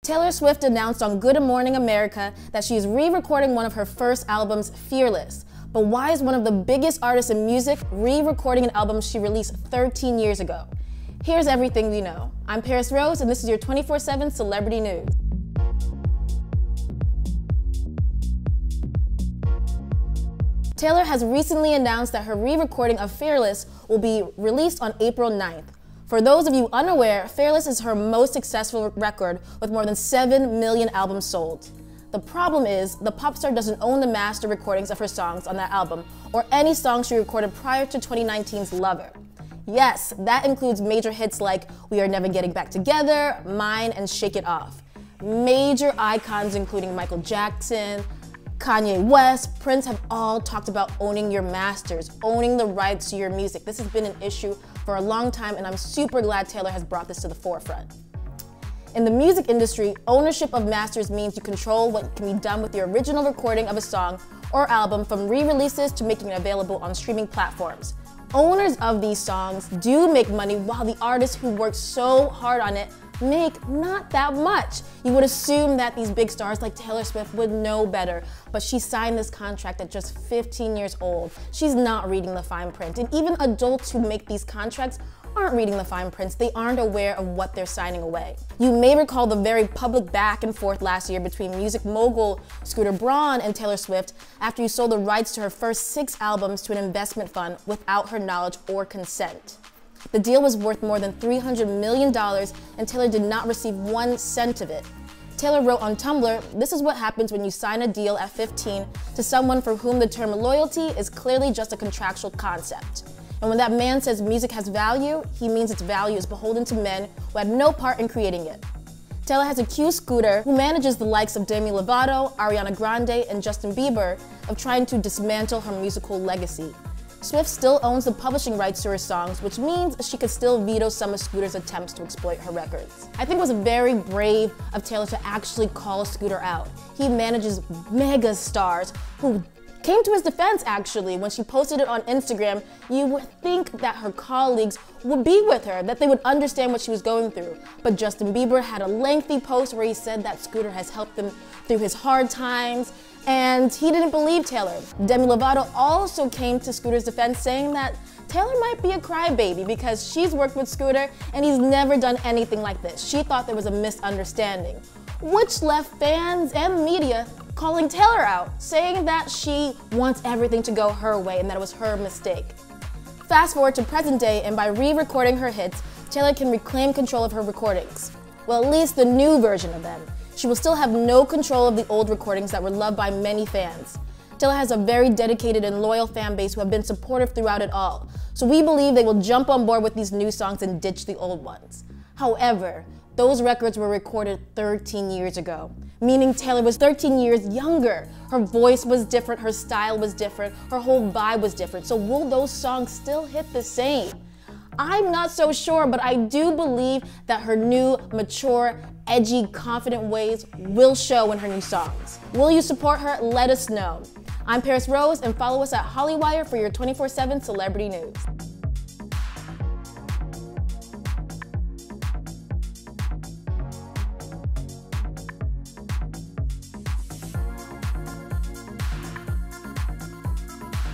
Taylor Swift announced on Good Morning America that she is re-recording one of her first albums, Fearless. But why is one of the biggest artists in music re-recording an album she released 13 years ago? Here's everything you know. I'm Paris Rose, and this is your 24/7 Celebrity News. Taylor has recently announced that her re-recording of Fearless will be released on April 9th. For those of you unaware, Fearless is her most successful record with more than 7 million albums sold. The problem is, the pop star doesn't own the master recordings of her songs on that album or any songs she recorded prior to 2019's Lover. Yes, that includes major hits like We Are Never Getting Back Together, Mine, and Shake It Off. Major icons including Michael Jackson, Kanye West, Prince have all talked about owning your masters, owning the rights to your music. This has been an issue for a long time, and I'm super glad Taylor has brought this to the forefront. In the music industry, ownership of masters means you control what can be done with your original recording of a song or album, from re-releases to making it available on streaming platforms. Owners of these songs do make money, while the artists who work so hard on it make not that much. You would assume that these big stars like Taylor Swift would know better, but she signed this contract at just 15 years old. She's not reading the fine print, and even adults who make these contracts aren't reading the fine prints. They aren't aware of what they're signing away. You may recall the very public back and forth last year between music mogul Scooter Braun and Taylor Swift after he sold the rights to her first 6 albums to an investment fund without her knowledge or consent. The deal was worth more than $300 million, and Taylor did not receive 1 cent of it. Taylor wrote on Tumblr, "This is what happens when you sign a deal at 15 to someone for whom the term loyalty is clearly just a contractual concept. And when that man says music has value, he means its value is beholden to men who had no part in creating it." Taylor has accused Scooter, who manages the likes of Demi Lovato, Ariana Grande, and Justin Bieber, of trying to dismantle her musical legacy. Swift still owns the publishing rights to her songs, which means she could still veto some of Scooter's attempts to exploit her records. I think it was very brave of Taylor to actually call Scooter out. He manages mega stars who came to his defense actually. When she posted it on Instagram, you would think that her colleagues would be with her, that they would understand what she was going through. But Justin Bieber had a lengthy post where he said that Scooter has helped him through his hard times, and he didn't believe Taylor. Demi Lovato also came to Scooter's defense, saying that Taylor might be a crybaby because she's worked with Scooter and he's never done anything like this. She thought there was a misunderstanding, which left fans and media calling Taylor out, saying that she wants everything to go her way and that it was her mistake. Fast forward to present day, and by re-recording her hits, Taylor can reclaim control of her recordings. Well, at least the new version of them. She will still have no control of the old recordings that were loved by many fans. Taylor has a very dedicated and loyal fan base who have been supportive throughout it all, so we believe they will jump on board with these new songs and ditch the old ones. However, those records were recorded 13 years ago, meaning Taylor was 13 years younger. Her voice was different, her style was different, her whole vibe was different. So will those songs still hit the same? I'm not so sure, but I do believe that her new, mature, edgy, confident ways will show in her new songs. Will you support her? Let us know. I'm Paris Rose, and follow us at Hollywire for your 24/7 Celebrity News.